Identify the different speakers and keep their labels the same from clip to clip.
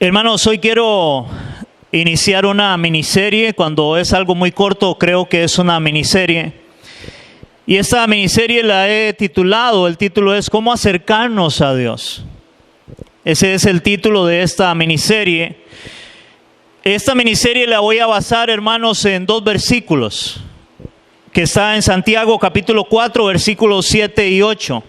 Speaker 1: Hermanos, hoy quiero iniciar una miniserie. Cuando es algo muy corto, creo que es una miniserie. Y esta miniserie la he titulado, el título es ¿Cómo acercarnos a Dios? Ese es el título de esta miniserie. Esta miniserie la voy a basar, hermanos, en dos versículos, que está en Santiago capítulo 4, versículos 7 y 8.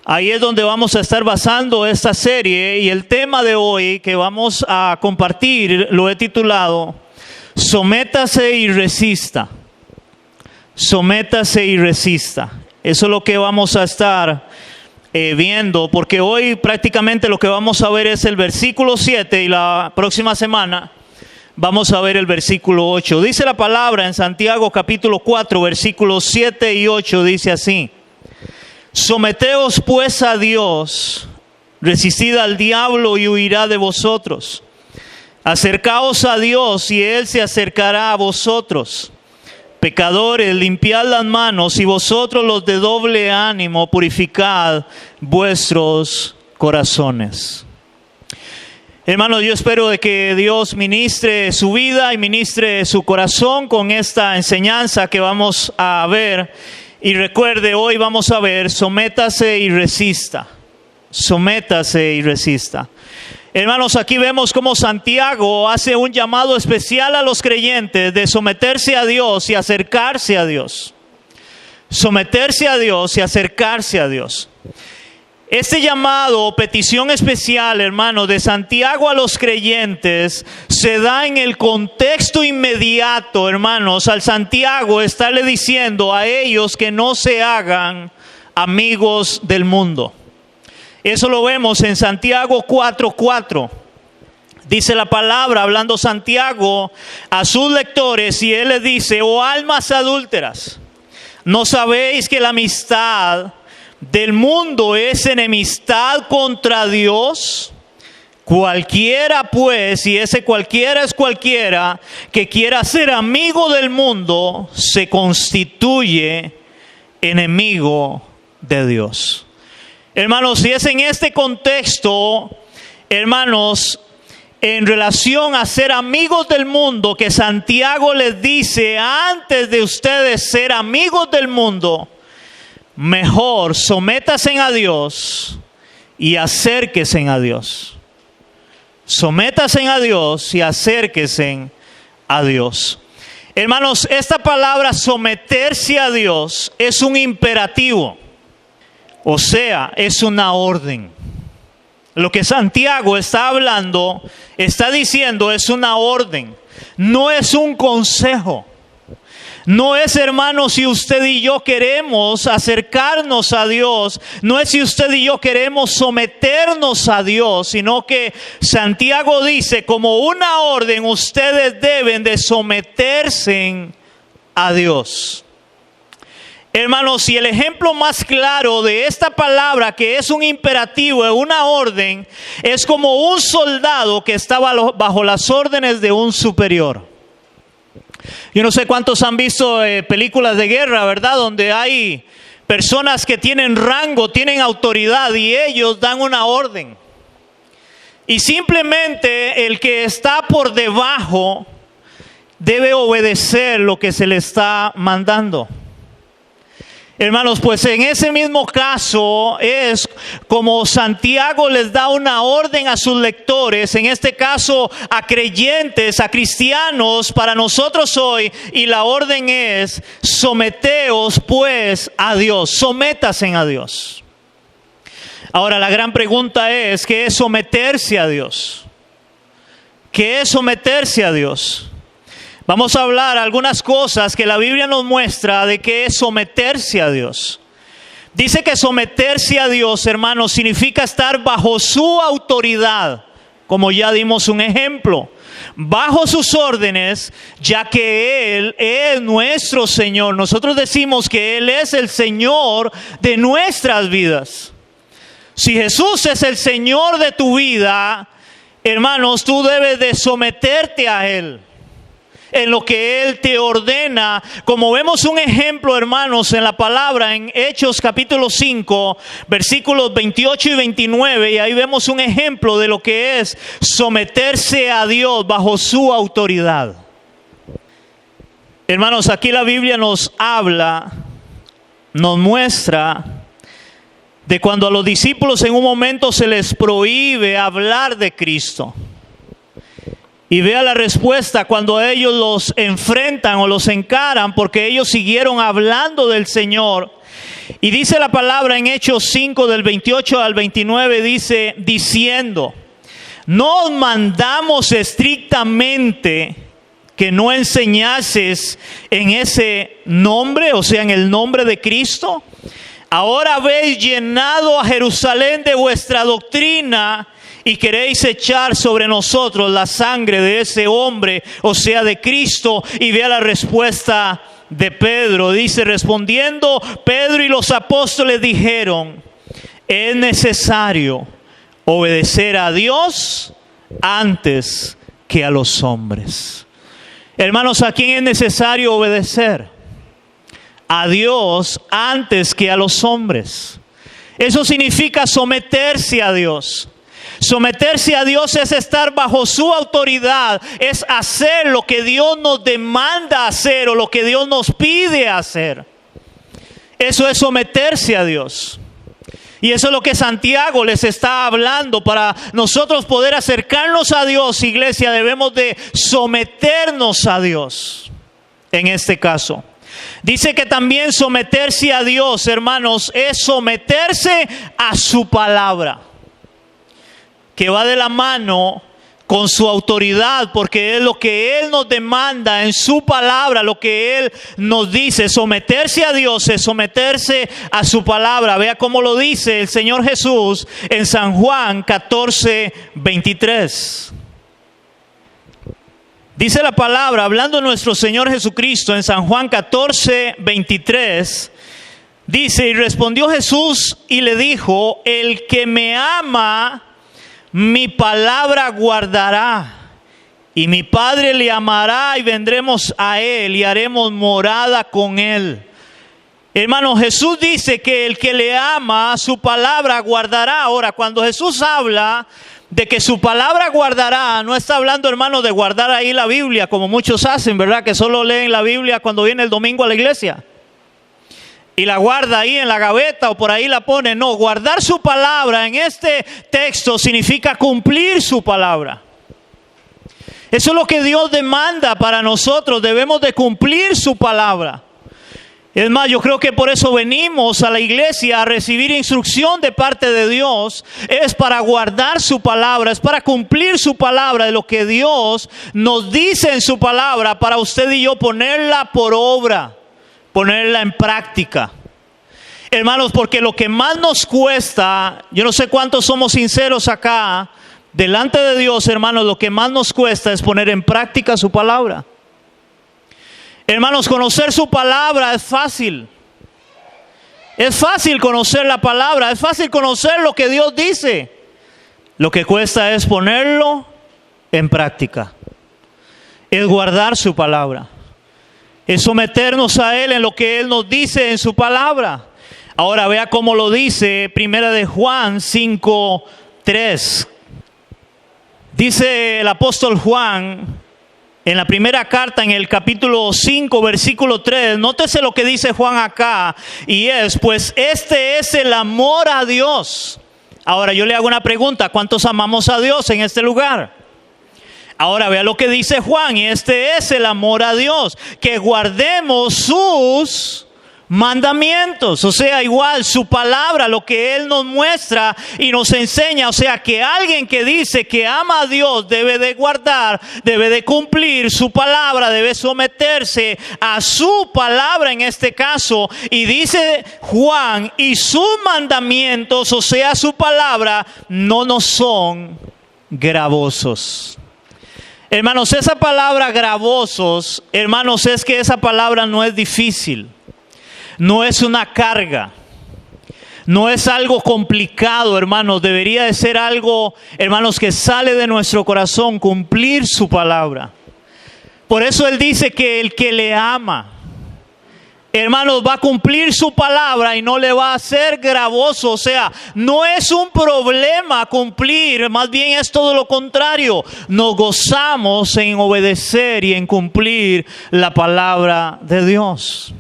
Speaker 1: Ahí es donde vamos a estar basando esta serie, y el tema de hoy que vamos a compartir lo he titulado Sométase y resista. Sométase y resista. Eso es lo que vamos a estar viendo, porque hoy prácticamente lo que vamos a ver es el versículo 7 y la próxima semana vamos a ver el versículo 8. Dice la palabra en Santiago capítulo 4, versículos 7 y 8, dice así: Someteos pues a Dios, resistid al diablo y huirá de vosotros. Acercaos a Dios y Él se acercará a vosotros. Pecadores, limpiad las manos, y vosotros los de doble ánimo, purificad vuestros corazones. Hermanos, yo espero de que Dios ministre su vida y ministre su corazón con esta enseñanza que vamos a ver. Y recuerde, hoy vamos a ver, sométase y resista. Sométase y resista. Hermanos, aquí vemos cómo Santiago hace un llamado especial a los creyentes de someterse a Dios y acercarse a Dios. Someterse a Dios y acercarse a Dios. Este llamado, petición especial, hermano, de Santiago a los creyentes, se da en el contexto inmediato, hermanos, al Santiago estarle diciendo a ellos que no se hagan amigos del mundo. Eso lo vemos en Santiago 4:4. Dice la palabra, hablando Santiago a sus lectores, y él les dice: oh almas adúlteras, ¿no sabéis que la amistad del mundo es enemistad contra Dios? Cualquiera pues, y ese cualquiera es cualquiera, que quiera ser amigo del mundo, se constituye enemigo de Dios. Hermanos, si es en este contexto, hermanos, en relación a ser amigos del mundo, que Santiago les dice: antes de ustedes ser amigos del mundo, mejor sométanse a Dios y acérquense a Dios. Sométanse a Dios y acérquense a Dios. Hermanos, esta palabra someterse a Dios es un imperativo. O sea, es una orden. Lo que Santiago está hablando, está diciendo, es una orden. No es un consejo. No es, hermanos, si usted y yo queremos acercarnos a Dios, no es si usted y yo queremos someternos a Dios, sino que Santiago dice, como una orden, ustedes deben de someterse a Dios. Hermanos, y el ejemplo más claro de esta palabra, que es un imperativo, una orden, es como un soldado que estaba bajo las órdenes de un superior. Yo no sé cuántos han visto películas de guerra, ¿verdad? Donde hay personas que tienen rango, tienen autoridad, y ellos dan una orden. Y simplemente el que está por debajo debe obedecer lo que se le está mandando. Hermanos, pues en ese mismo caso es como Santiago les da una orden a sus lectores, en este caso a creyentes, a cristianos, para nosotros hoy, y la orden es: someteos pues a Dios, sométase a Dios. Ahora la gran pregunta es: ¿qué es someterse a Dios? ¿Qué es someterse a Dios? Vamos a hablar algunas cosas que la Biblia nos muestra de qué es someterse a Dios. Dice que someterse a Dios, hermanos, significa estar bajo su autoridad, como ya dimos un ejemplo, bajo sus órdenes, ya que Él es nuestro Señor. Nosotros decimos que Él es el Señor de nuestras vidas. Si Jesús es el Señor de tu vida, hermanos, tú debes de someterte a Él. en lo que Él te ordena. Como vemos un ejemplo, hermanos, en la palabra, en Hechos capítulo 5, versículos 28 y 29, y ahí vemos un ejemplo de lo que es someterse a Dios bajo su autoridad. Hermanos, aquí la Biblia nos habla, nos muestra de cuando a los discípulos en un momento se les prohíbe hablar de Cristo. Y vea la respuesta cuando ellos los enfrentan o los encaran, porque ellos siguieron hablando del Señor. Y dice la palabra en Hechos 5 del 28 al 29, dice, diciendo, no os mandamos estrictamente que no enseñases en ese nombre, o sea, en el nombre de Cristo. Ahora habéis llenado a Jerusalén de vuestra doctrina y queréis echar sobre nosotros la sangre de ese hombre, o sea, de Cristo. Y vea la respuesta de Pedro. Dice, respondiendo Pedro y los apóstoles dijeron, es necesario obedecer a Dios antes que a los hombres. Hermanos, ¿a quién es necesario obedecer? A Dios antes que a los hombres. Eso significa someterse a Dios. Someterse a Dios es estar bajo su autoridad, es hacer lo que Dios nos demanda hacer o lo que Dios nos pide hacer. Eso es someterse a Dios. Y eso es lo que Santiago les está hablando. Para nosotros poder acercarnos a Dios, iglesia, debemos de someternos a Dios. En este caso, dice que también someterse a Dios, hermanos, es someterse a su palabra, que va de la mano con su autoridad, porque es lo que Él nos demanda en su palabra, lo que Él nos dice. Someterse a Dios es someterse a su palabra. Vea cómo lo dice el Señor Jesús en San Juan 14, 23. Dice la palabra, hablando nuestro Señor Jesucristo en San Juan 14, 23, dice, y respondió Jesús y le dijo, el que me ama, mi palabra guardará, y mi Padre le amará y vendremos a Él y haremos morada con Él. Hermano, Jesús dice que el que le ama, su palabra guardará. Ahora, cuando Jesús habla de que su palabra guardará, no está hablando, hermano, de guardar ahí la Biblia, como muchos hacen, ¿verdad? Que solo leen la Biblia cuando viene el domingo a la iglesia y la guarda ahí en la gaveta o por ahí la pone. No, guardar su palabra en este texto significa cumplir su palabra. Eso es lo que Dios demanda para nosotros. Debemos de cumplir su palabra. Es más, yo creo que por eso venimos a la iglesia a recibir instrucción de parte de Dios. Es para guardar su palabra, es para cumplir su palabra, de lo que Dios nos dice en su palabra, para usted y yo ponerla por obra, ponerla en práctica. Hermanos, porque lo que más nos cuesta, yo no sé cuántos somos sinceros acá, delante de Dios, hermanos, lo que más nos cuesta es poner en práctica su palabra. Hermanos, conocer su palabra es fácil. Es fácil conocer la palabra, es fácil conocer lo que Dios dice. Lo que cuesta es ponerlo en práctica. Es guardar su palabra. Es someternos a Él en lo que Él nos dice en su palabra. Ahora vea cómo lo dice Primera de Juan 5:3. Dice el apóstol Juan en la primera carta, en el capítulo 5, versículo 3. Nótese lo que dice Juan acá. Y es, pues este es el amor a Dios. Ahora yo le hago una pregunta. ¿Cuántos amamos a Dios en este lugar? Ahora vea lo que dice Juan, y este es el amor a Dios, que guardemos sus mandamientos. O sea, igual su palabra, lo que Él nos muestra y nos enseña. O sea, que alguien que dice que ama a Dios debe de guardar, debe de cumplir su palabra, debe someterse a su palabra en este caso. Y dice Juan, y sus mandamientos, o sea, su palabra, no nos son gravosos. Hermanos, esa palabra gravosos, hermanos, es que esa palabra no es difícil. No es una carga, no es algo complicado, hermanos. Debería de ser algo, hermanos, que sale de nuestro corazón, cumplir su palabra. Por eso Él dice que el que le ama, hermanos, va a cumplir su palabra y no le va a hacer gravoso. O sea, no es un problema cumplir, más bien es todo lo contrario. Nos gozamos en obedecer y en cumplir la palabra de Dios.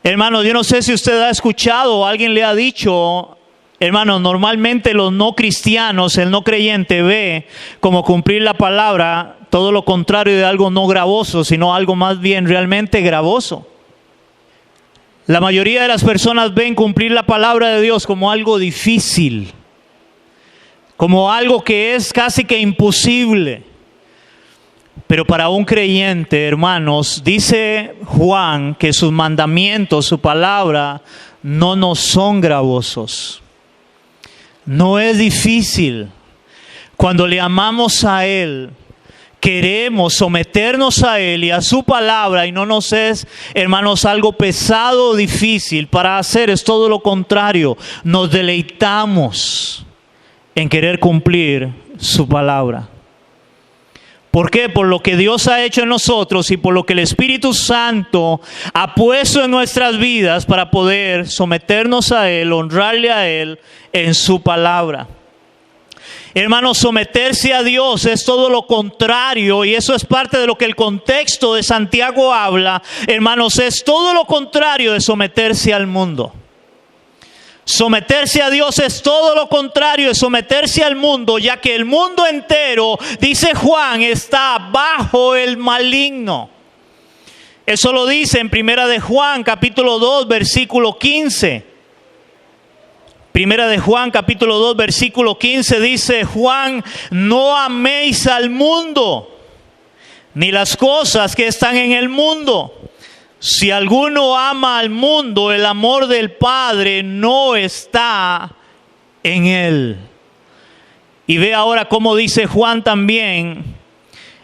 Speaker 1: Hermanos, yo no sé si usted ha escuchado o alguien le ha dicho, hermanos, normalmente los no cristianos, el no creyente ve como cumplir la palabra todo lo contrario de algo no gravoso, sino algo más bien realmente gravoso. La mayoría de las personas ven cumplir la palabra de Dios como algo difícil, como algo que es casi que imposible. Pero para un creyente, hermanos, dice Juan que sus mandamientos, su palabra, no nos son gravosos. No es difícil. Cuando le amamos a Él, queremos someternos a Él y a su palabra, y no nos es, hermanos, algo pesado o difícil para hacer, es todo lo contrario. Nos deleitamos en querer cumplir su palabra. ¿Por qué? Por lo que Dios ha hecho en nosotros y por lo que el Espíritu Santo ha puesto en nuestras vidas para poder someternos a Él, honrarle a Él en su palabra. Hermanos, someterse a Dios es todo lo contrario, y eso es parte de lo que el contexto de Santiago habla. Hermanos, es todo lo contrario de someterse al mundo. Someterse a Dios es todo lo contrario de someterse al mundo, ya que el mundo entero, dice Juan, está bajo el maligno. Eso lo dice en Primera de Juan, capítulo 2, versículo 15. Primera de Juan, capítulo 2, versículo 15, dice Juan: no améis al mundo, ni las cosas que están en el mundo. Si alguno ama al mundo, el amor del Padre no está en él. Y ve ahora cómo dice Juan también,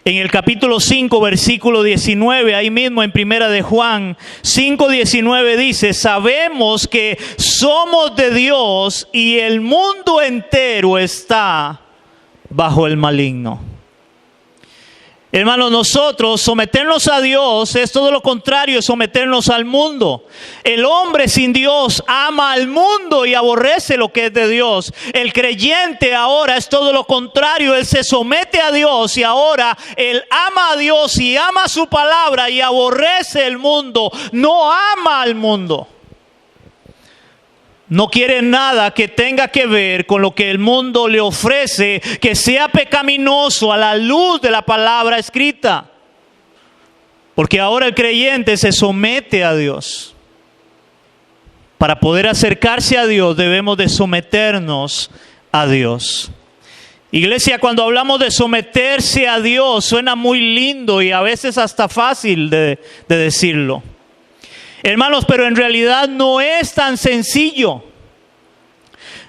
Speaker 1: en el capítulo 5, versículo 19, ahí mismo en Primera de Juan 5, 19 dice: sabemos que somos de Dios y el mundo entero está bajo el maligno. Hermanos, nosotros someternos a Dios es todo lo contrario de someternos al mundo. El hombre sin Dios ama al mundo y aborrece lo que es de Dios. El creyente ahora es todo lo contrario. Él se somete a Dios y ahora él ama a Dios y ama su palabra y aborrece el mundo. No ama al mundo. No quiere nada que tenga que ver con lo que el mundo le ofrece, que sea pecaminoso a la luz de la palabra escrita. Porque ahora el creyente se somete a Dios. Para poder acercarse a Dios debemos de someternos a Dios. Iglesia, cuando hablamos de someterse a Dios suena muy lindo y a veces hasta fácil de decirlo. Hermanos, pero en realidad no es tan sencillo,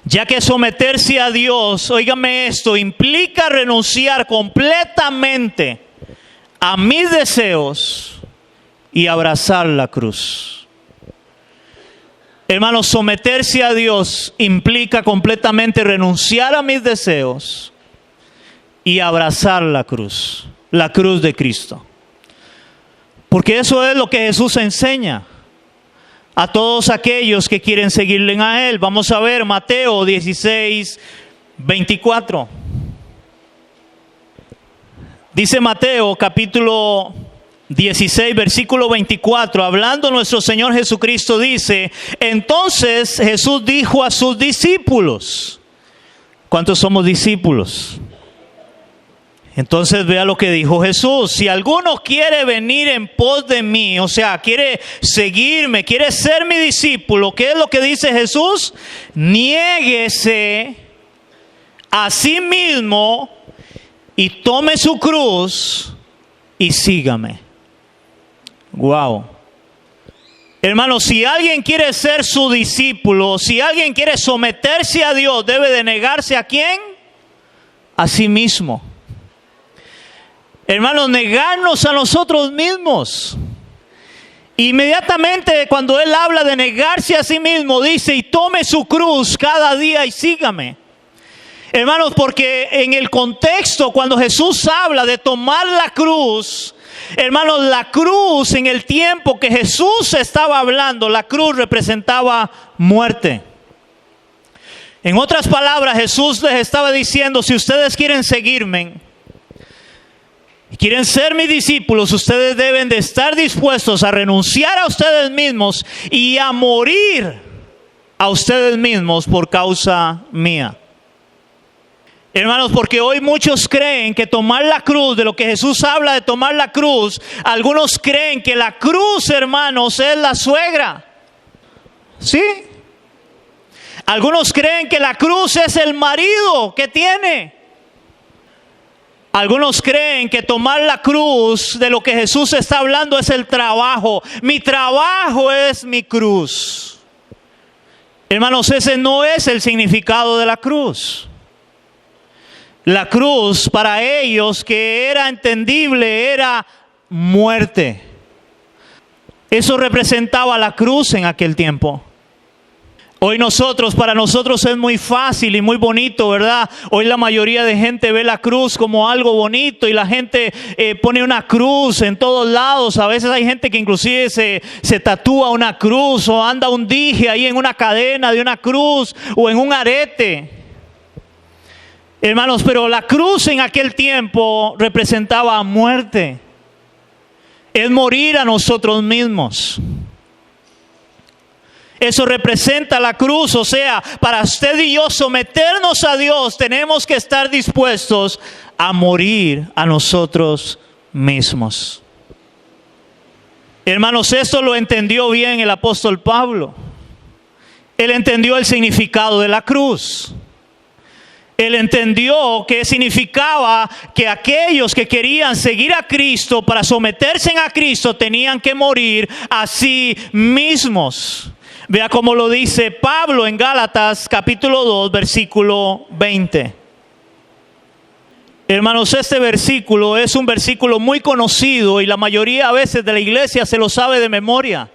Speaker 1: ya que someterse a Dios, óigame esto, implica renunciar completamente a mis deseos y abrazar la cruz. Hermanos, someterse a Dios implica completamente renunciar a mis deseos y abrazar la cruz de Cristo. Porque eso es lo que Jesús enseña a todos aquellos que quieren seguirle a Él. Vamos a ver Mateo 16, 24. Dice Mateo capítulo 16, versículo 24, hablando nuestro Señor Jesucristo, dice: entonces Jesús dijo a sus discípulos. ¿Cuántos somos discípulos? Entonces vea lo que dijo Jesús: si alguno quiere venir en pos de mí, o sea, quiere seguirme, quiere ser mi discípulo, ¿qué es lo que dice Jesús? Niéguese a sí mismo y tome su cruz y sígame. Wow. Hermanos, si alguien quiere ser su discípulo, si alguien quiere someterse a Dios, debe de negarse ¿a quién? A sí mismo. Hermanos, negarnos a nosotros mismos. Inmediatamente cuando Él habla de negarse a sí mismo, dice: y tome su cruz cada día y sígame. Hermanos, porque en el contexto, cuando Jesús habla de tomar la cruz, Hermanos, la cruz en el tiempo que Jesús estaba hablando, la cruz representaba muerte. En otras palabras, Jesús les estaba diciendo, si ustedes quieren seguirme, quieren ser mis discípulos, ustedes deben de estar dispuestos a renunciar a ustedes mismos y a morir a ustedes mismos por causa mía. Hermanos, porque hoy muchos creen que tomar la cruz, de lo que Jesús habla de tomar la cruz, algunos creen que la cruz, hermanos, es la suegra. ¿Sí? Algunos creen que la cruz es el marido que tiene. Algunos creen que tomar la cruz, de lo que Jesús está hablando, es el trabajo. Mi trabajo es mi cruz. Hermanos, ese no es el significado de la cruz. La cruz para ellos, que era entendible, era muerte. Eso representaba la cruz en aquel tiempo. Hoy para nosotros es muy fácil y muy bonito, ¿verdad? Hoy la mayoría de gente ve la cruz como algo bonito y la gente pone una cruz en todos lados. A veces hay gente que inclusive se tatúa una cruz o anda un dije ahí en una cadena de una cruz o en un arete. Hermanos, pero la cruz en aquel tiempo representaba muerte. Es morir a nosotros mismos. Eso representa la cruz, o sea, para usted y yo someternos a Dios, tenemos que estar dispuestos a morir a nosotros mismos. Hermanos, esto lo entendió bien el apóstol Pablo. Él entendió el significado de la cruz. Él entendió que significaba que aquellos que querían seguir a Cristo, para someterse a Cristo, tenían que morir a sí mismos. Vea cómo lo dice Pablo en Gálatas capítulo 2, versículo 20. Hermanos, este versículo es un versículo muy conocido y la mayoría a veces de la iglesia se lo sabe de memoria.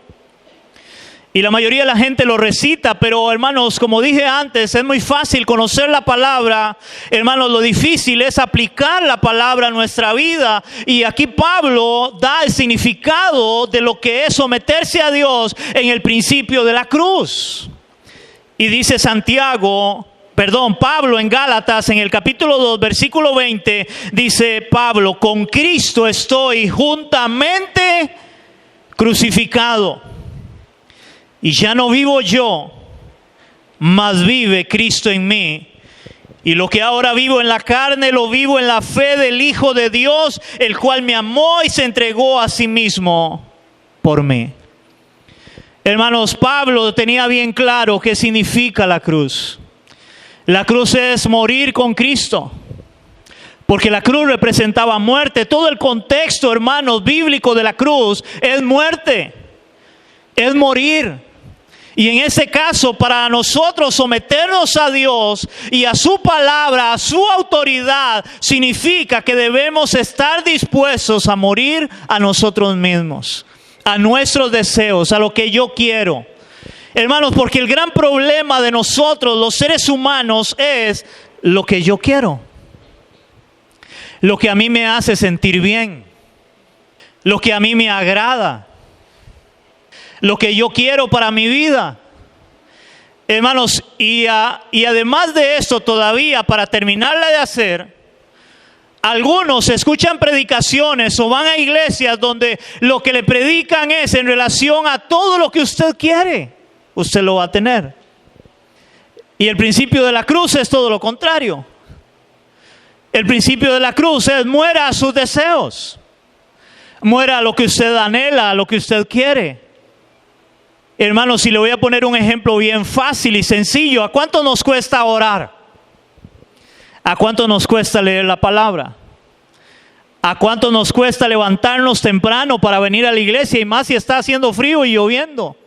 Speaker 1: Y la mayoría de la gente lo recita, pero hermanos, como dije antes, es muy fácil conocer la palabra. Hermanos, lo difícil es aplicar la palabra a nuestra vida. Y aquí Pablo da el significado de lo que es someterse a Dios en el principio de la cruz. Y dice Pablo en Gálatas, en el capítulo 2, versículo 20, dice Pablo, con Cristo estoy juntamente crucificado. Y ya no vivo yo, mas vive Cristo en mí. Y lo que ahora vivo en la carne, lo vivo en la fe del Hijo de Dios, el cual me amó y se entregó a sí mismo por mí. Hermanos, Pablo tenía bien claro qué significa la cruz. La cruz es morir con Cristo. Porque la cruz representaba muerte. Todo el contexto, hermanos, bíblico de la cruz es muerte. Es morir. Y en ese caso, para nosotros someternos a Dios y a su palabra, a su autoridad, significa que debemos estar dispuestos a morir a nosotros mismos, a nuestros deseos, a lo que yo quiero. Hermanos, porque el gran problema de nosotros, los seres humanos, es lo que yo quiero. Lo que a mí me hace sentir bien. Lo que a mí me agrada. Lo que yo quiero para mi vida. Hermanos, y además de esto todavía, para terminarla de hacer, algunos escuchan predicaciones o van a iglesias donde lo que le predican es en relación a todo lo que usted quiere, usted lo va a tener. Y el principio de la cruz es todo lo contrario. El principio de la cruz es muera a sus deseos. Muera a lo que usted anhela, a lo que usted quiere. Hermanos, si le voy a poner un ejemplo bien fácil y sencillo, ¿a cuánto nos cuesta orar? ¿A cuánto nos cuesta leer la palabra? ¿A cuánto nos cuesta levantarnos temprano para venir a la iglesia? Y más si está haciendo frío y lloviendo.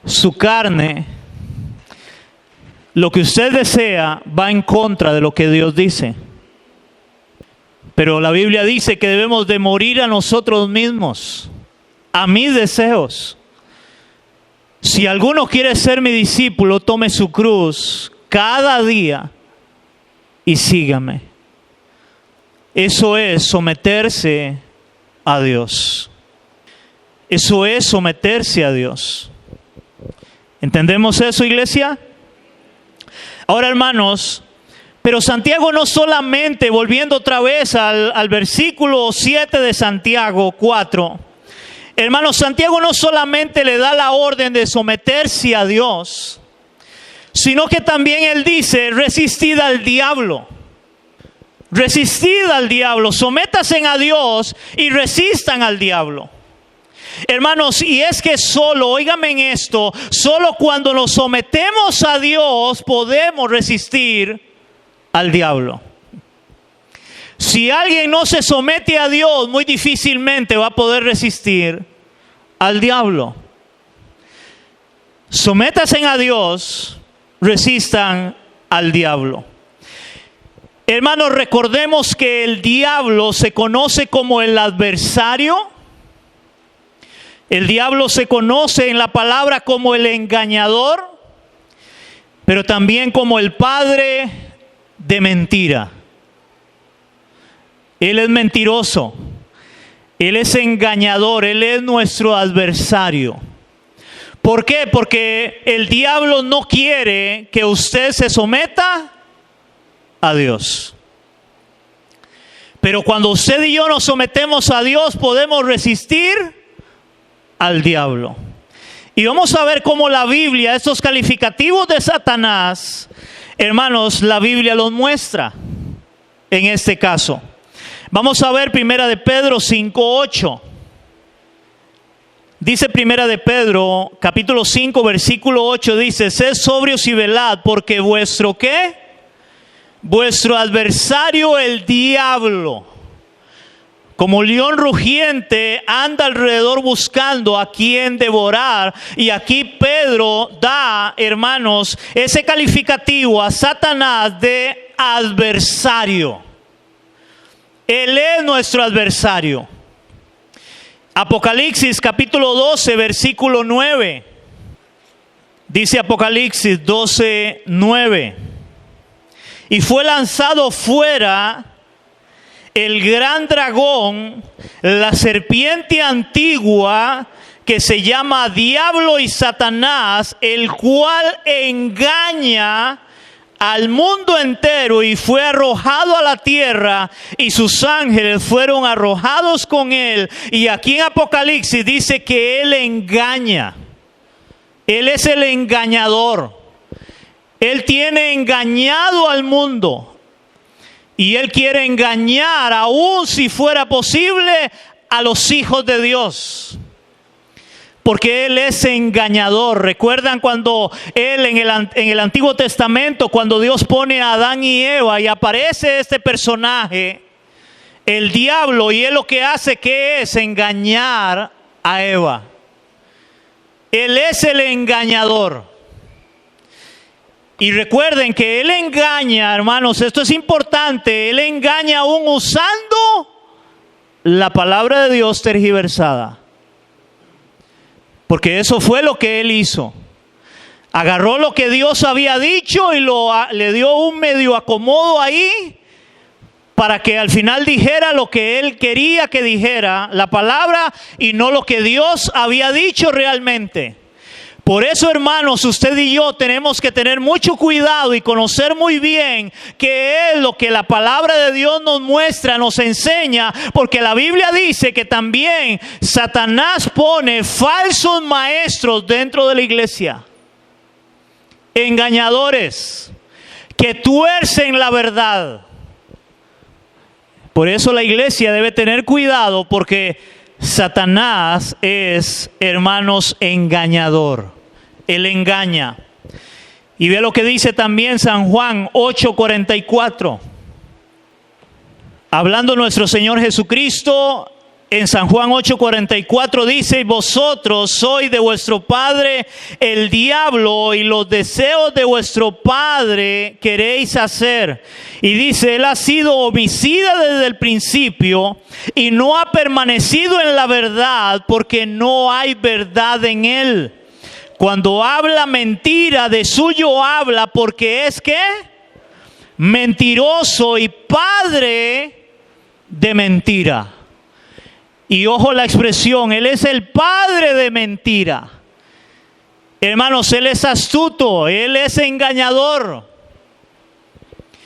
Speaker 1: Su carne, lo que usted desea, va en contra de lo que Dios dice. Pero la Biblia dice que debemos de morir a nosotros mismos, a mis deseos. Si alguno quiere ser mi discípulo, tome su cruz cada día y sígame. Eso es someterse a Dios. Eso es someterse a Dios. ¿Entendemos eso, iglesia? Ahora, hermanos, pero Santiago no solamente, volviendo otra vez al versículo 7 de Santiago 4, hermanos, Santiago no solamente le da la orden de someterse a Dios, sino que también él dice, resistid al diablo. Resistid al diablo, sométanse a Dios y resistan al diablo. Hermanos, y es que solo, óigame en esto, solo cuando nos sometemos a Dios podemos resistir al diablo. Si alguien no se somete a Dios, muy difícilmente va a poder resistir al diablo. Sométanse a Dios, resistan al diablo. Hermanos, recordemos que el diablo se conoce como el adversario. El diablo se conoce en la palabra como el engañador, pero también como el padre de mentira. Él es mentiroso, él es engañador, él es nuestro adversario. ¿Por qué? Porque el diablo no quiere que usted se someta a Dios. Pero cuando usted y yo nos sometemos a Dios, podemos resistir al diablo. Y vamos a ver cómo la Biblia, estos calificativos de Satanás, hermanos, la Biblia los muestra en este caso. Vamos a ver Primera de Pedro 5:8. Dice Primera de Pedro, capítulo 5, versículo 8, dice, sed sobrios y velad, porque vuestro ¿qué? Vuestro adversario el diablo, como león rugiente, anda alrededor buscando a quien devorar. Y aquí Pedro da, hermanos, ese calificativo a Satanás de adversario. Él es nuestro adversario. Apocalipsis capítulo 12, versículo 9. Dice Apocalipsis 12:9. Y fue lanzado fuera el gran dragón, la serpiente antigua, que se llama Diablo y Satanás, el cual engaña al mundo entero, y fue arrojado a la tierra, y sus ángeles fueron arrojados con él. Y aquí en Apocalipsis dice que él engaña. Él es el engañador. Él tiene engañado al mundo. Y él quiere engañar, aún si fuera posible, a los hijos de Dios. Porque él es engañador. ¿Recuerdan cuando él en el Antiguo Testamento, cuando Dios pone a Adán y Eva y aparece este personaje, el diablo, y él lo que hace, ¿qué es? Engañar a Eva. Él es el engañador. Y recuerden que él engaña, hermanos, esto es importante, él engaña aún usando la palabra de Dios tergiversada. Porque eso fue lo que él hizo. Agarró lo que Dios había dicho y le dio un medio acomodo ahí para que al final dijera lo que él quería que dijera, la palabra, y no lo que Dios había dicho realmente. Por eso, hermanos, usted y yo tenemos que tener mucho cuidado y conocer muy bien qué es lo que la palabra de Dios nos muestra, nos enseña, porque la Biblia dice que también Satanás pone falsos maestros dentro de la iglesia, engañadores que tuercen la verdad. Por eso la iglesia debe tener cuidado, porque Satanás es, hermanos, engañador. Él engaña. Y ve lo que dice también San Juan 8:44. Hablando nuestro Señor Jesucristo, en San Juan 8:44 dice, vosotros sois de vuestro padre el diablo, y los deseos de vuestro padre queréis hacer. Y dice, él ha sido homicida desde el principio y no ha permanecido en la verdad, porque no hay verdad en él. Cuando habla mentira, de suyo habla, porque es ¿qué? Mentiroso y padre de mentira. Y ojo la expresión, Él es el padre de mentira. Hermanos, Él es astuto, Él es engañador.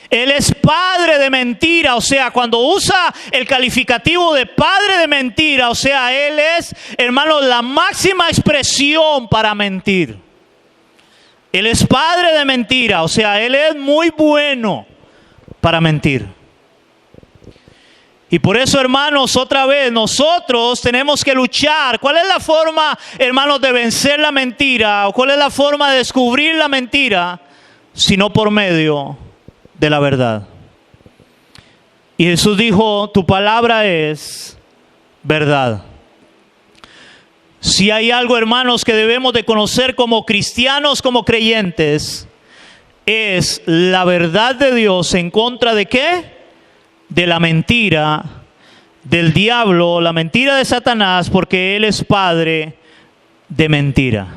Speaker 1: Él es padre de mentira, o sea, cuando usa el calificativo de padre de mentira, o sea, Él es, hermanos, la máxima expresión para mentir. Él es padre de mentira, o sea, Él es muy bueno para mentir. Y por eso, hermanos, otra vez, nosotros tenemos que luchar. ¿Cuál es la forma, hermanos, de vencer la mentira? ¿O cuál es la forma de descubrir la mentira? Sino por medio de la verdad. Y Jesús dijo, tu palabra es verdad. Si hay algo, hermanos, que debemos de conocer como cristianos, como creyentes, es la verdad de Dios en contra de ¿qué? De la mentira del diablo, la mentira de Satanás, porque él es padre de mentira.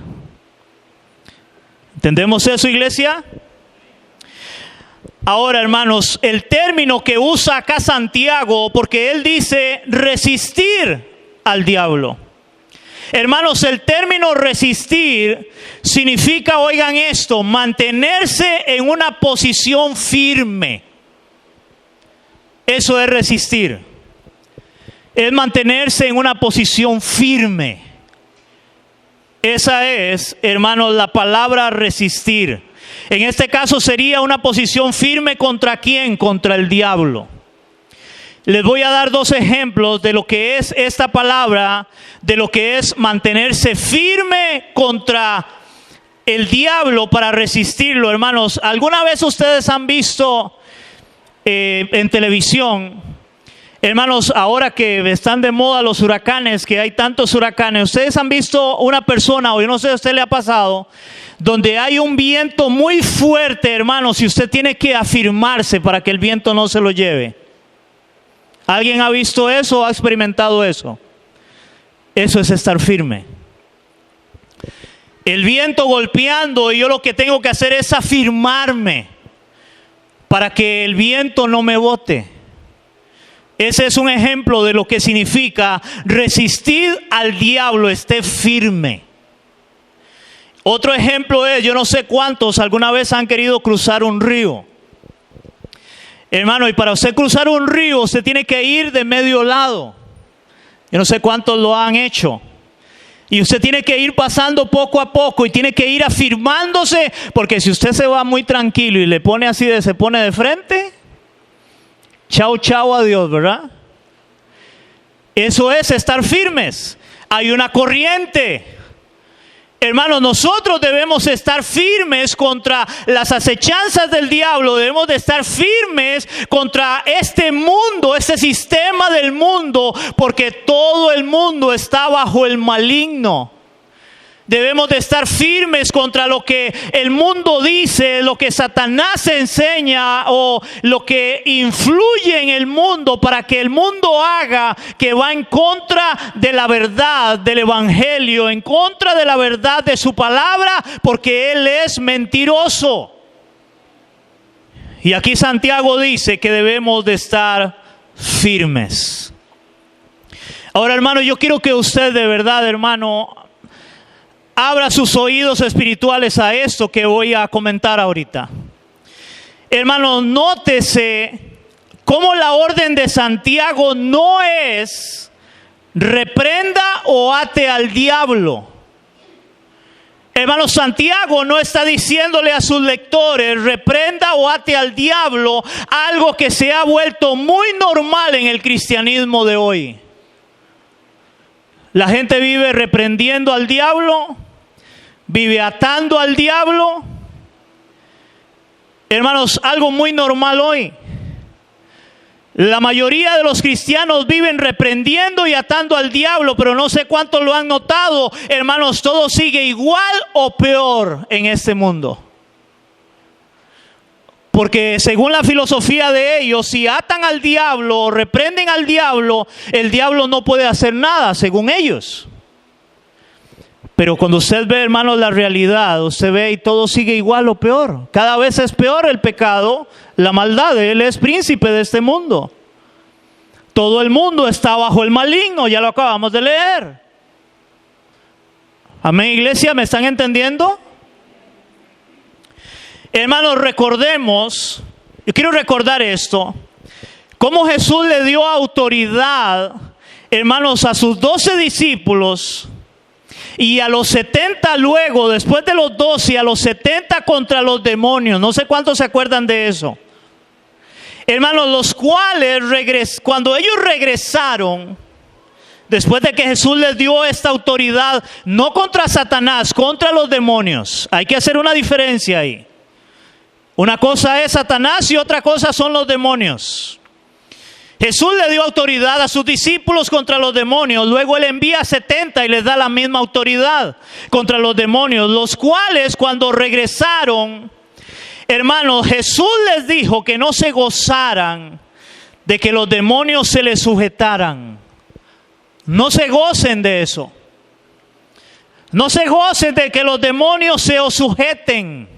Speaker 1: ¿Entendemos eso, iglesia? Ahora, hermanos, el término que usa acá Santiago, porque él dice resistir al diablo. Hermanos, el término resistir significa, oigan esto, mantenerse en una posición firme. Eso es resistir. Es mantenerse en una posición firme. Esa es, hermanos, la palabra resistir. En este caso sería una posición firme ¿contra quién? Contra el diablo. Les voy a dar dos ejemplos de lo que es esta palabra, de lo que es mantenerse firme contra el diablo para resistirlo, hermanos. ¿Alguna vez ustedes han visto en televisión, hermanos, ahora que están de moda los huracanes, que hay tantos huracanes, ustedes han visto una persona, o yo no sé si a usted le ha pasado, donde hay un viento muy fuerte, hermanos, y usted tiene que afirmarse para que el viento no se lo lleve? ¿Alguien ha visto eso o ha experimentado eso? Eso es estar firme. El viento golpeando y yo lo que tengo que hacer es afirmarme para que el viento no me bote. Ese es un ejemplo de lo que significa resistir al diablo, esté firme. Otro ejemplo es, yo no sé cuántos alguna vez han querido cruzar un río. Hermano, y para usted cruzar un río, usted tiene que ir de medio lado. Yo no sé cuántos lo han hecho. Y usted tiene que ir pasando poco a poco y tiene que ir afirmándose, porque si usted se va muy tranquilo y le pone así, se pone de frente, chao, chao, adiós, ¿verdad? Eso es estar firmes. Hay una corriente. Hermanos, nosotros debemos estar firmes contra las acechanzas del diablo. Debemos de estar firmes contra este mundo, este sistema del mundo, porque todo el mundo está bajo el maligno. Debemos de estar firmes contra lo que el mundo dice, lo que Satanás enseña o lo que influye en el mundo para que el mundo haga, que va en contra de la verdad del evangelio, en contra de la verdad de su palabra, porque él es mentiroso. Y aquí Santiago dice que debemos de estar firmes. Ahora, hermano, yo quiero que usted de verdad, hermano, abra sus oídos espirituales a esto que voy a comentar ahorita. Hermano, nótese cómo la orden de Santiago no es reprenda o ate al diablo. Hermano, Santiago no está diciéndole a sus lectores reprenda o ate al diablo, algo que se ha vuelto muy normal en el cristianismo de hoy. La gente vive reprendiendo al diablo, vive atando al diablo. Hermanos, algo muy normal hoy. La mayoría de los cristianos viven reprendiendo y atando al diablo, pero no sé cuántos lo han notado. Hermanos, todo sigue igual o peor en este mundo. Porque según la filosofía de ellos, si atan al diablo o reprenden al diablo, el diablo no puede hacer nada, según ellos. Pero cuando usted ve, hermanos, la realidad, usted ve y todo sigue igual o peor. Cada vez es peor el pecado, la maldad. Él es príncipe de este mundo. todo el mundo está bajo el maligno, ya lo acabamos de leer. Amén, iglesia, ¿me están entendiendo? Hermanos, recordemos, yo quiero recordar esto, cómo Jesús le dio autoridad, hermanos, a sus 12 discípulos y a los 70 luego, después de los 12, a los 70 contra los demonios. No sé cuántos se acuerdan de eso. Hermanos, los cuales cuando ellos regresaron, después de que Jesús les dio esta autoridad, no contra Satanás, contra los demonios. Hay que hacer una diferencia ahí. Una cosa es Satanás y otra cosa son los demonios. Jesús le dio autoridad a sus discípulos contra los demonios. Luego Él envía a 70 y les da la misma autoridad contra los demonios. Los cuales cuando regresaron, hermanos, Jesús les dijo que no se gozaran de que los demonios se les sujetaran. No se gocen de eso. No se gocen de que los demonios se os sujeten.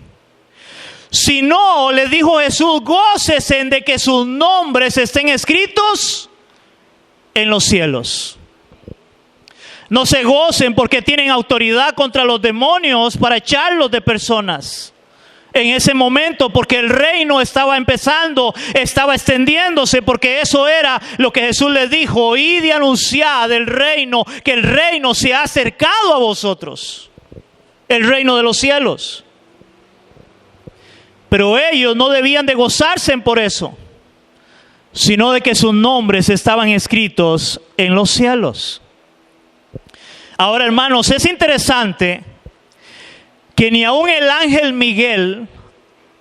Speaker 1: Si no, les dijo Jesús, gócesen de que sus nombres estén escritos en los cielos. No se gocen porque tienen autoridad contra los demonios para echarlos de personas. En ese momento, porque el reino estaba empezando, estaba extendiéndose, porque eso era lo que Jesús les dijo: id y anunciad el reino, que el reino se ha acercado a vosotros, el reino de los cielos. Pero ellos no debían de gozarse por eso, sino de que sus nombres estaban escritos en los cielos. Ahora, hermanos, es interesante que ni aun el ángel Miguel,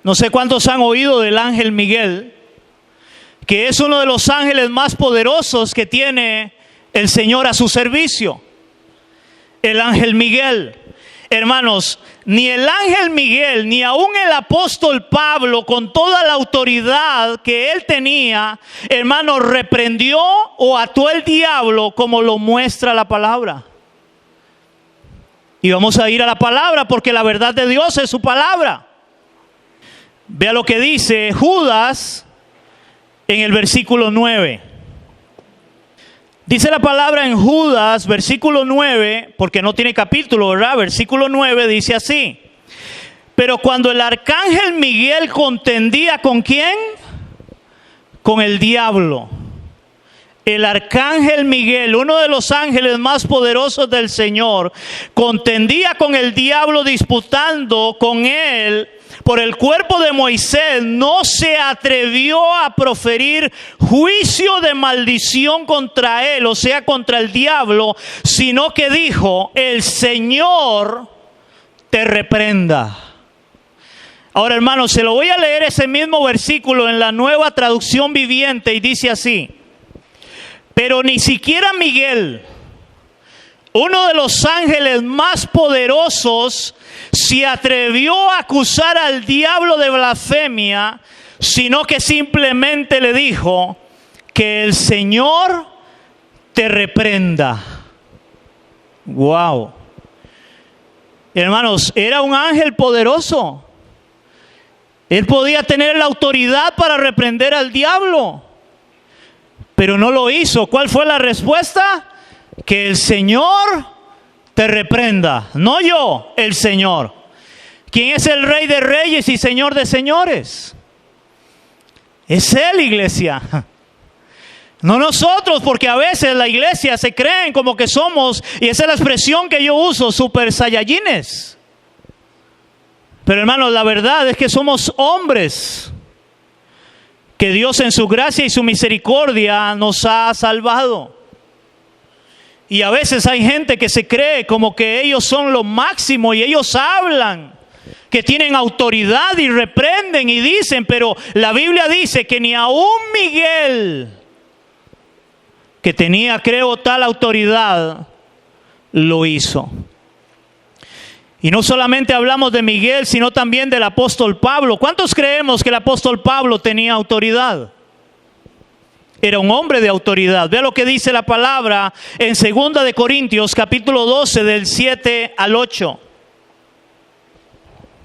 Speaker 1: no sé cuántos han oído del ángel Miguel, que es uno de los ángeles más poderosos que tiene el Señor a su servicio. El ángel Miguel. Hermanos, ni el ángel Miguel, ni aun el apóstol Pablo, con toda la autoridad que él tenía, hermanos, reprendió o ató el diablo como lo muestra la palabra. Y vamos a ir a la palabra porque la verdad de Dios es su palabra. Vea lo que dice Judas en el versículo 9. Dice la palabra en Judas, versículo 9, porque no tiene capítulo, ¿verdad? Versículo 9 dice así: pero cuando el arcángel Miguel contendía ¿con quién? Con el diablo. El arcángel Miguel, uno de los ángeles más poderosos del Señor, contendía con el diablo disputando con él por el cuerpo de Moisés, no se atrevió a proferir juicio de maldición contra él, o sea, contra el diablo, sino que dijo: el Señor te reprenda. Ahora, hermanos, se lo voy a leer ese mismo versículo en la Nueva Traducción Viviente y dice así: pero ni siquiera Miguel, uno de los ángeles más poderosos, se atrevió a acusar al diablo de blasfemia, sino que simplemente le dijo: que el Señor te reprenda. Wow. Hermanos, era un ángel poderoso. Él podía tener la autoridad para reprender al diablo, pero no lo hizo. ¿Cuál fue la respuesta? Que el Señor te reprenda. No yo, el Señor. ¿Quién es el Rey de Reyes y Señor de Señores? Es Él, iglesia. No nosotros, porque a veces la iglesia se creen como que somos, y esa es la expresión que yo uso, super saiyajines. Pero hermanos, la verdad es que somos hombres que Dios en su gracia y su misericordia nos ha salvado. Y a veces hay gente que se cree como que ellos son lo máximo y ellos hablan que tienen autoridad y reprenden y dicen, pero la Biblia dice que ni aún Miguel, que tenía, creo, tal autoridad, lo hizo. Y no solamente hablamos de Miguel, sino también del apóstol Pablo. ¿Cuántos creemos que el apóstol Pablo tenía autoridad? Era un hombre de autoridad. Vea lo que dice la palabra en 2 de Corintios, capítulo 12, del 7 al 8.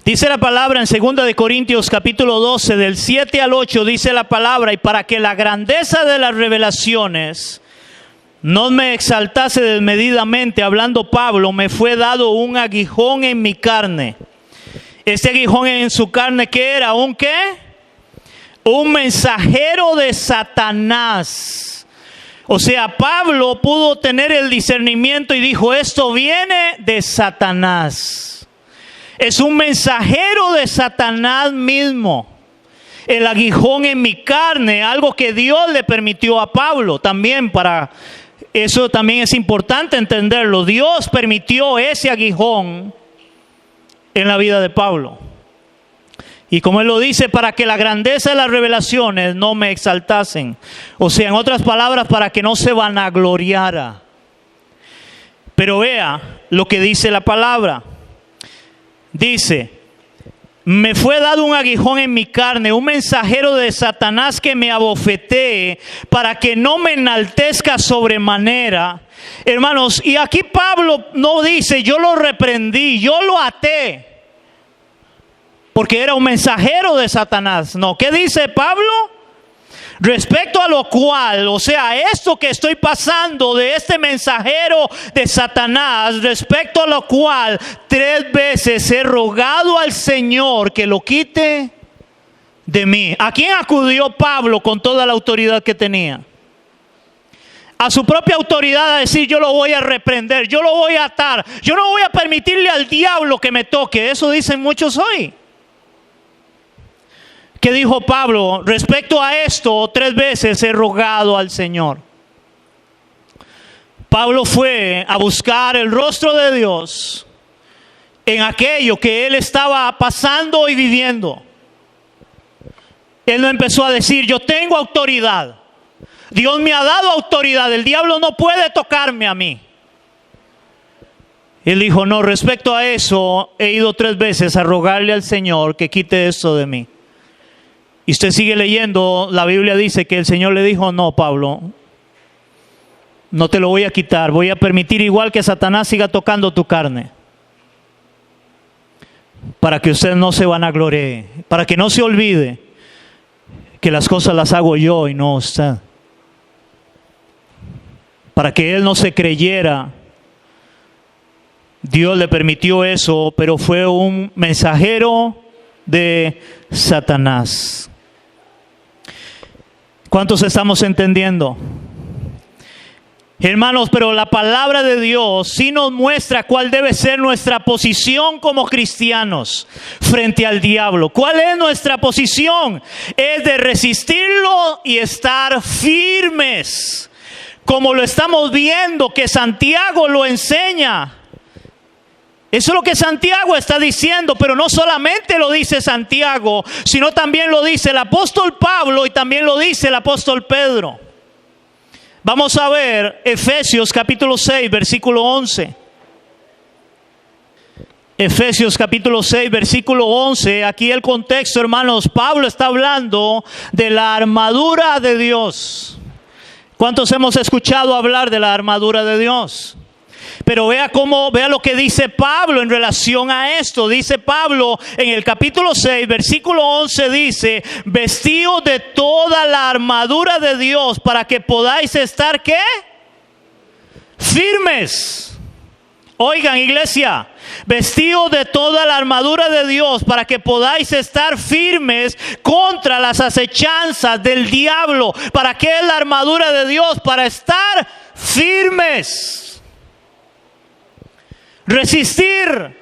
Speaker 1: Dice la palabra en 2 de Corintios capítulo 12, del 7 al 8, dice la palabra: y para que la grandeza de las revelaciones no me exaltase desmedidamente, hablando Pablo, me fue dado un aguijón en mi carne. Este aguijón en su carne, ¿qué era? ¿Un qué? Un mensajero de Satanás. O sea, Pablo pudo tener el discernimiento y dijo: esto viene de Satanás. Es un mensajero de Satanás mismo. El aguijón en mi carne, algo que Dios le permitió a Pablo también. Para eso también es importante entenderlo. Dios permitió ese aguijón en la vida de Pablo. Y como él lo dice, para que la grandeza de las revelaciones no me exaltasen. O sea, en otras palabras, para que no se vanagloriara. Pero vea lo que dice la palabra. Dice: me fue dado un aguijón en mi carne, un mensajero de Satanás que me abofetee, para que no me enaltezca sobremanera. Hermanos, y aquí Pablo no dice: yo lo reprendí, yo lo até, porque era un mensajero de Satanás. No, ¿qué dice Pablo? Respecto a lo cual, o sea, esto que estoy pasando de este mensajero de Satanás, respecto a lo cual 3 veces he rogado al Señor que lo quite de mí. ¿A quién acudió Pablo con toda la autoridad que tenía? A su propia autoridad, a decir: yo lo voy a reprender, yo lo voy a atar, yo no voy a permitirle al diablo que me toque. Eso dicen muchos hoy. ¿Qué dijo Pablo? Respecto a esto, 3 veces he rogado al Señor. Pablo fue a buscar el rostro de Dios en aquello que él estaba pasando y viviendo. Él no empezó a decir: yo tengo autoridad, Dios me ha dado autoridad, el diablo no puede tocarme a mí. Él dijo: no, respecto a eso he ido 3 veces a rogarle al Señor que quite esto de mí. Y usted sigue leyendo, la Biblia dice que el Señor le dijo: no, Pablo, no te lo voy a quitar, voy a permitir igual que Satanás siga tocando tu carne, para que usted no se vanagloree, para que no se olvide que las cosas las hago yo y no usted, para que él no se creyera. Dios le permitió eso, pero fue un mensajero de Satanás. ¿Cuántos estamos entendiendo? Hermanos, pero la palabra de Dios sí nos muestra cuál debe ser nuestra posición como cristianos frente al diablo. ¿Cuál es nuestra posición? Es de resistirlo y estar firmes, como lo estamos viendo que Santiago lo enseña. Eso es lo que Santiago está diciendo, pero no solamente lo dice Santiago, sino también lo dice el apóstol Pablo y también lo dice el apóstol Pedro. Vamos a ver Efesios capítulo 6, versículo 11. Efesios capítulo 6, versículo 11. Aquí el contexto, hermanos, Pablo está hablando de la armadura de Dios. ¿Cuántos hemos escuchado hablar de la armadura de Dios? Pero vea lo que dice Pablo en relación a esto. Dice Pablo en el capítulo 6, versículo 11, dice: vestidos de toda la armadura de Dios para que podáis estar, ¿qué? Firmes. Oigan, iglesia, vestidos de toda la armadura de Dios para que podáis estar firmes contra las acechanzas del diablo. ¿Para qué es la armadura de Dios? Para estar firmes. Resistir.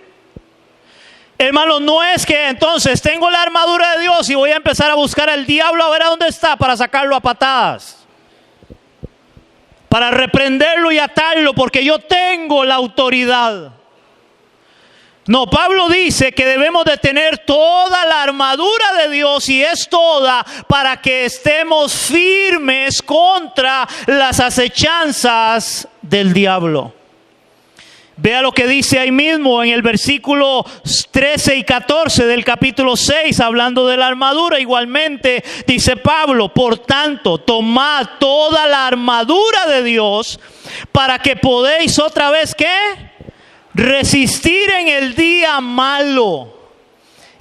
Speaker 1: Hermano, no es que entonces tengo la armadura de Dios y voy a empezar a buscar al diablo a ver a dónde está para sacarlo a patadas, para reprenderlo y atarlo, porque yo tengo la autoridad. No, Pablo dice que debemos de tener toda la armadura de Dios, y es toda para que estemos firmes contra las acechanzas del diablo. Vea lo que dice ahí mismo en el versículo 13 y 14 del capítulo 6, hablando de la armadura. Igualmente dice Pablo: por tanto, tomad toda la armadura de Dios para que podéis otra vez, ¿qué? Resistir en el día malo.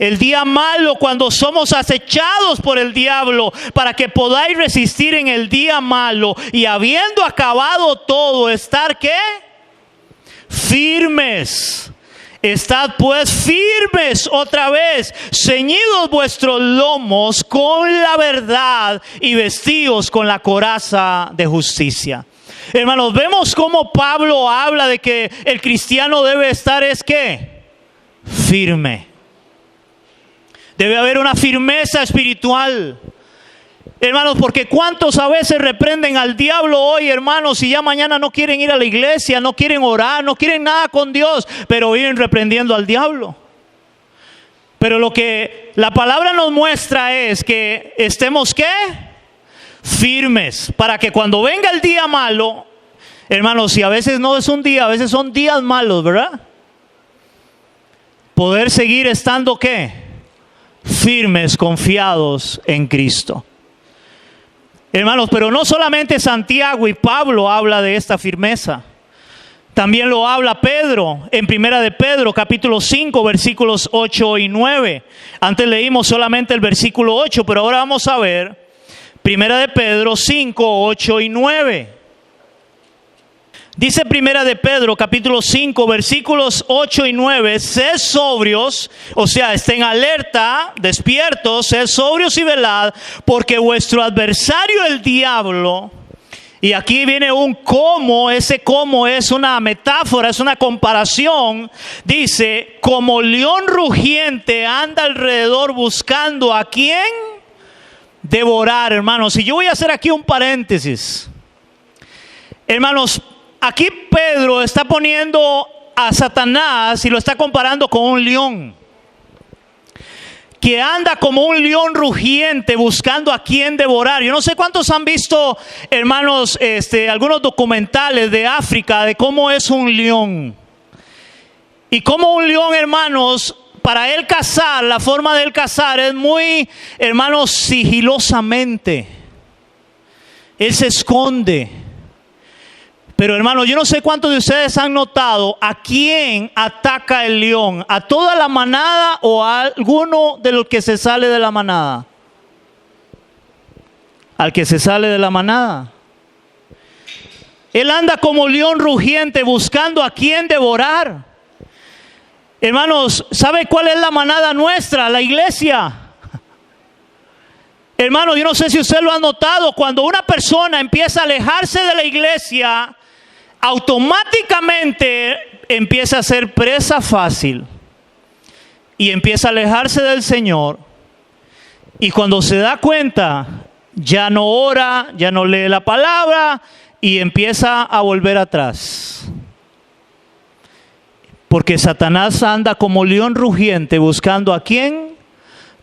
Speaker 1: el día malo, cuando somos acechados por el diablo, para que podáis resistir en el día malo, y habiendo acabado todo, estar ¿qué? Firmes. Estad pues firmes, otra vez, ceñidos vuestros lomos con la verdad y vestidos con la coraza de justicia. Hermanos, vemos cómo Pablo habla de que el cristiano debe estar, ¿es qué? Firme. Debe haber una firmeza espiritual. Hermanos, porque cuántos a veces reprenden al diablo hoy, hermanos, y ya mañana no quieren ir a la iglesia, no quieren orar, no quieren nada con Dios, pero viven reprendiendo al diablo. Pero lo que la palabra nos muestra es que estemos ¿qué? Firmes, para que cuando venga el día malo, hermanos, si a veces no es un día, a veces son días malos, ¿verdad? Poder seguir estando ¿qué? Firmes, confiados en Cristo. Hermanos, pero no solamente Santiago y Pablo habla de esta firmeza. También lo habla Pedro en Primera de Pedro, capítulo 5, versículos 8 y 9. Antes leímos solamente el versículo 8, pero ahora vamos a ver Primera de Pedro 5, 8 y 9. Dice Primera de Pedro, capítulo 5, versículos 8 y 9, sed sobrios, o sea, estén alerta, despiertos, sed sobrios y velad, porque vuestro adversario el diablo, y aquí viene un cómo, ese cómo es una metáfora, es una comparación, dice, como león rugiente anda alrededor buscando a quién devorar, hermanos. Y yo voy a hacer aquí un paréntesis. Hermanos, aquí Pedro está poniendo a Satanás y lo está comparando con un león que anda como un león rugiente buscando a quien devorar. Yo no sé cuántos han visto, hermanos, algunos documentales de África de cómo es un león. Y cómo un león, hermanos, para él cazar, la forma de él cazar es muy, hermanos, sigilosamente. Él se esconde. Pero hermanos, yo no sé cuántos de ustedes han notado a quién ataca el león, a toda la manada o a alguno de los que se sale de la manada. Al que se sale de la manada. Él anda como león rugiente buscando a quién devorar. Hermanos, ¿sabe cuál es la manada nuestra? La iglesia. Hermanos, yo no sé si usted lo ha notado, cuando una persona empieza a alejarse de la iglesia, automáticamente empieza a ser presa fácil y empieza a alejarse del Señor, y cuando se da cuenta ya no ora, ya no lee la palabra y empieza a volver atrás, porque Satanás anda como león rugiente buscando a quién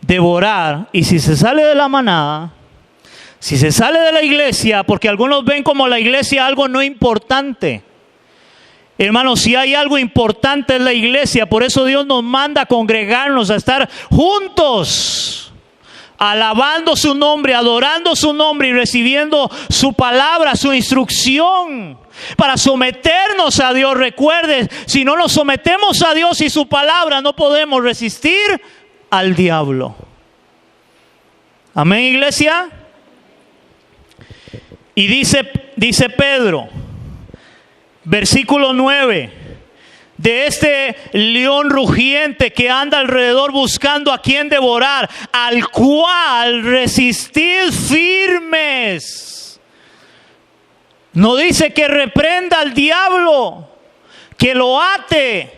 Speaker 1: devorar. Y si se sale de la manada, si se sale de la iglesia, porque algunos ven como la iglesia algo no importante. Hermanos, si hay algo importante en la iglesia, por eso Dios nos manda a congregarnos, a estar juntos, alabando su nombre, adorando su nombre y recibiendo su palabra, su instrucción, para someternos a Dios. Recuerde, si no nos sometemos a Dios y su palabra, no podemos resistir al diablo. Amén, iglesia. Y dice Pedro, versículo 9, de este león rugiente que anda alrededor buscando a quien devorar, al cual resistid firmes. No dice que reprenda al diablo, que lo ate,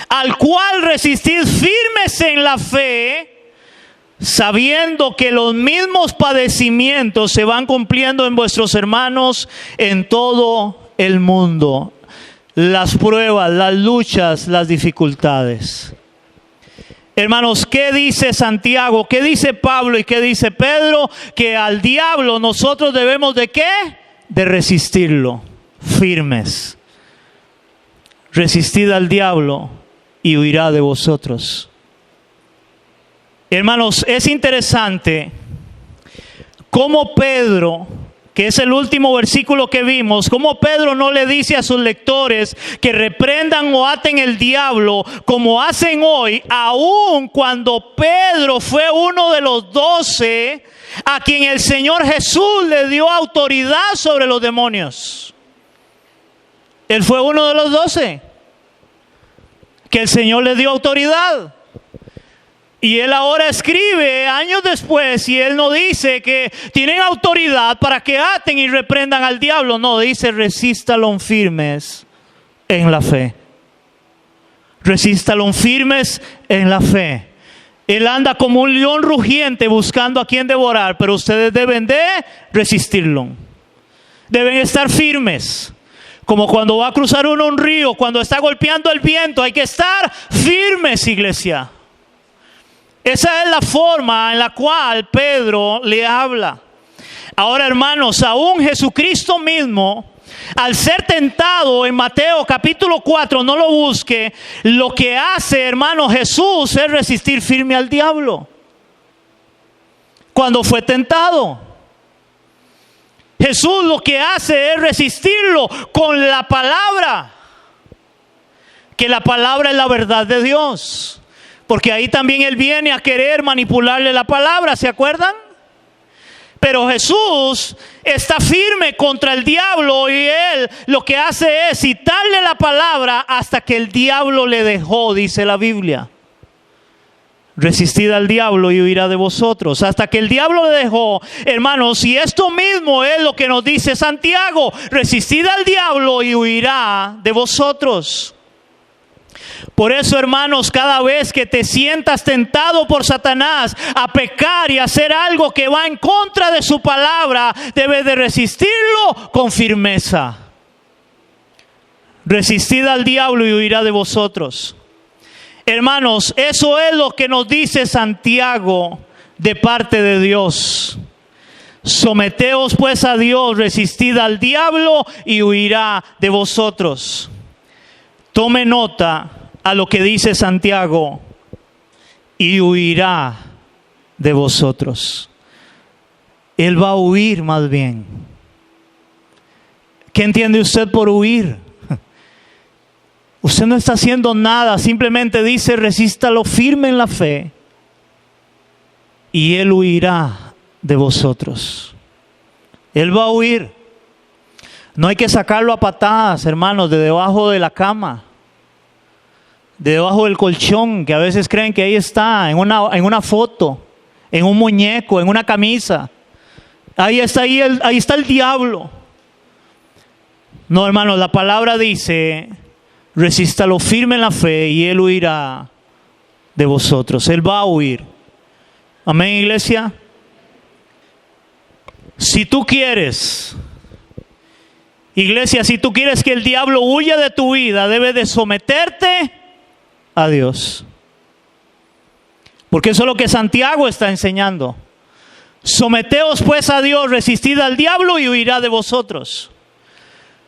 Speaker 1: al cual resistid firmes en la fe, sabiendo que los mismos padecimientos se van cumpliendo en vuestros hermanos en todo el mundo. Las pruebas, las luchas, las dificultades. Hermanos, ¿qué dice Santiago? ¿Qué dice Pablo? ¿Y qué dice Pedro? Que al diablo nosotros debemos ¿de qué? De resistirlo, firmes. Resistid al diablo y huirá de vosotros. Hermanos, es interesante cómo Pedro que es el último versículo que vimos, cómo Pedro no le dice a sus lectores que reprendan o aten el diablo como hacen hoy, aun cuando Pedro fue uno de los 12 a quien el Señor Jesús le dio autoridad sobre los demonios. Él fue uno de los 12 que el Señor le dio autoridad. Y él ahora escribe años después y él no dice que tienen autoridad para que aten y reprendan al diablo. No, dice resístalon firmes en la fe. Resístalon firmes en la fe. Él anda como un león rugiente buscando a quien devorar, pero ustedes deben de resistirlo. Deben estar firmes. Como cuando va a cruzar uno un río, cuando está golpeando el viento, hay que estar firmes, iglesia. Esa es la forma en la cual Pedro le habla. Ahora, hermanos, aún Jesucristo mismo, al ser tentado en Mateo capítulo 4, no lo busque, lo que hace, hermano, Jesús es resistir firme al diablo. Cuando fue tentado, Jesús lo que hace es resistirlo con la palabra, que la palabra es la verdad de Dios. Porque ahí también él viene a querer manipularle la palabra, ¿se acuerdan? Pero Jesús está firme contra el diablo y él lo que hace es citarle la palabra hasta que el diablo le dejó, dice la Biblia. Resistid al diablo y huirá de vosotros. Hasta que el diablo le dejó, hermanos, y esto mismo es lo que nos dice Santiago. Resistid al diablo y huirá de vosotros. Por eso, hermanos, cada vez que te sientas tentado por Satanás a pecar y hacer algo que va en contra de su palabra, debes de resistirlo con firmeza. Resistid al diablo y huirá de vosotros. Hermanos, eso es lo que nos dice Santiago de parte de Dios. Someteos pues a Dios, resistid al diablo y huirá de vosotros. Tome nota a lo que dice Santiago, y huirá de vosotros. Él va a huir más bien. ¿Qué entiende usted por huir? Usted no está haciendo nada, simplemente dice resístalo firme en la fe y Él huirá de vosotros. Él va a huir. No hay que sacarlo a patadas, hermanos, de debajo de la cama, de debajo del colchón, que a veces creen que ahí está, en una foto, en un muñeco, en una camisa. Ahí está el diablo. No, hermanos, la palabra dice, resístalo firme en la fe y Él huirá de vosotros. Él va a huir. Amén, iglesia. Si tú quieres, iglesia, si tú quieres que el diablo huya de tu vida, debes de someterte a Dios. Porque eso es lo que Santiago está enseñando. Someteos pues a Dios, resistid al diablo y huirá de vosotros.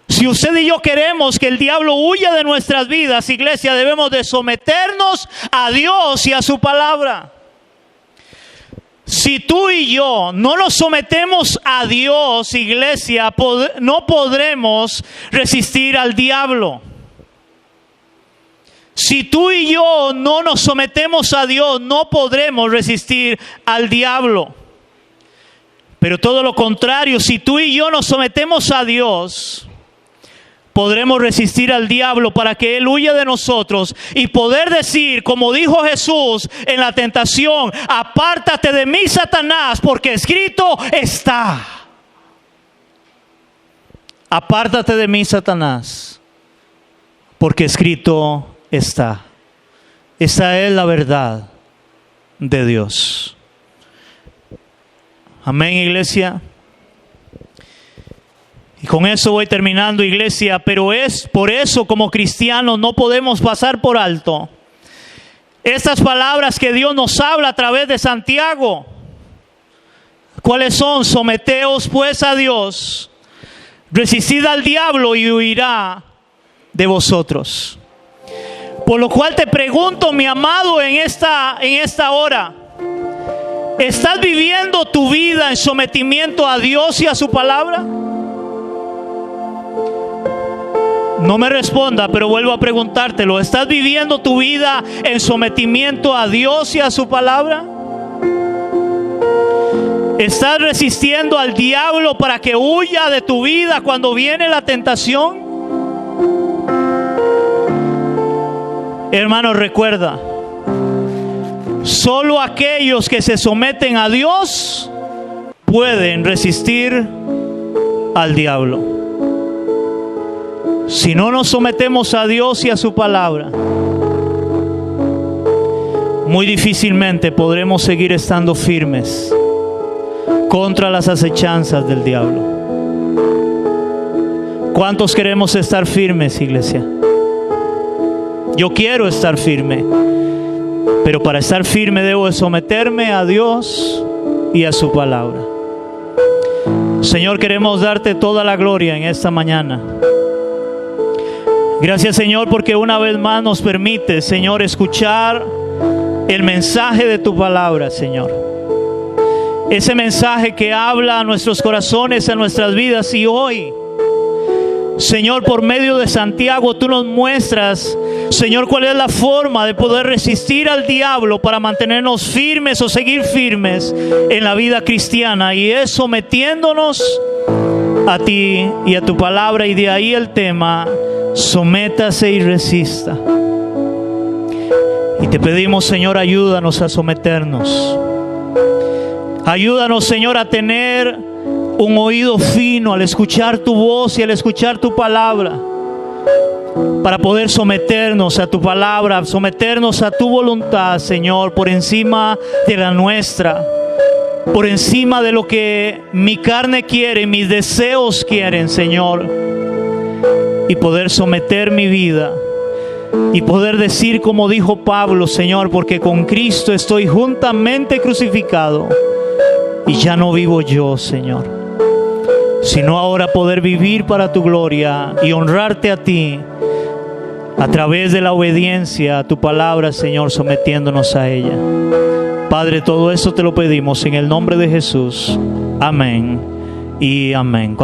Speaker 1: Si usted y yo queremos que el diablo huya de nuestras vidas, iglesia, debemos de someternos a Dios y a su palabra. Si tú y yo no nos sometemos a Dios, iglesia, no podremos resistir al diablo. Si tú y yo no nos sometemos a Dios, no podremos resistir al diablo. Pero todo lo contrario, si tú y yo nos sometemos a Dios, podremos resistir al diablo para que Él huya de nosotros y poder decir, como dijo Jesús en la tentación, apártate de mí, Satanás, porque escrito está. Apártate de mí, Satanás, porque escrito está. Esa es la verdad de Dios. Amén, iglesia. Y con eso voy terminando, iglesia, pero es por eso como cristianos no podemos pasar por alto estas palabras que Dios nos habla a través de Santiago. ¿Cuáles son? Someteos pues a Dios, resistid al diablo y huirá de vosotros. Por lo cual te pregunto, mi amado, en esta hora, ¿Estás viviendo tu vida en sometimiento a Dios y a su palabra? No me responda, pero vuelvo a preguntártelo. ¿Estás viviendo tu vida en sometimiento a Dios y a su palabra? ¿Estás resistiendo al diablo para que huya de tu vida cuando viene la tentación? Hermano, recuerda, solo aquellos que se someten a Dios pueden resistir al diablo. Si no nos sometemos a Dios y a su palabra, muy difícilmente podremos seguir estando firmes contra las acechanzas del diablo. ¿Cuántos queremos estar firmes, iglesia? Yo quiero estar firme, pero para estar firme debo de someterme a Dios y a su palabra. Señor, queremos darte toda la gloria en esta mañana. Gracias, Señor, porque una vez más nos permite, Señor, escuchar el mensaje de tu palabra, Señor. Ese mensaje que habla a nuestros corazones, a nuestras vidas. Y hoy, Señor, por medio de Santiago, tú nos muestras, Señor, cuál es la forma de poder resistir al diablo para mantenernos firmes o seguir firmes en la vida cristiana. Y es sometiéndonos a ti y a tu palabra. Y de ahí el tema: sométase y resista. Y te pedimos, Señor, ayúdanos a someternos. Ayúdanos, Señor, a tener un oído fino al escuchar tu voz y al escuchar tu palabra, para poder someternos a tu palabra, someternos a tu voluntad, Señor, por encima de la nuestra, por encima de lo que mi carne quiere, mis deseos quieren, Señor, y poder someter mi vida y poder decir como dijo Pablo: Señor, porque con Cristo estoy juntamente crucificado. Y ya no vivo yo, Señor, sino ahora poder vivir para tu gloria y honrarte a ti a través de la obediencia a tu palabra, Señor, sometiéndonos a ella. Padre, todo eso te lo pedimos en el nombre de Jesús. Amén y amén.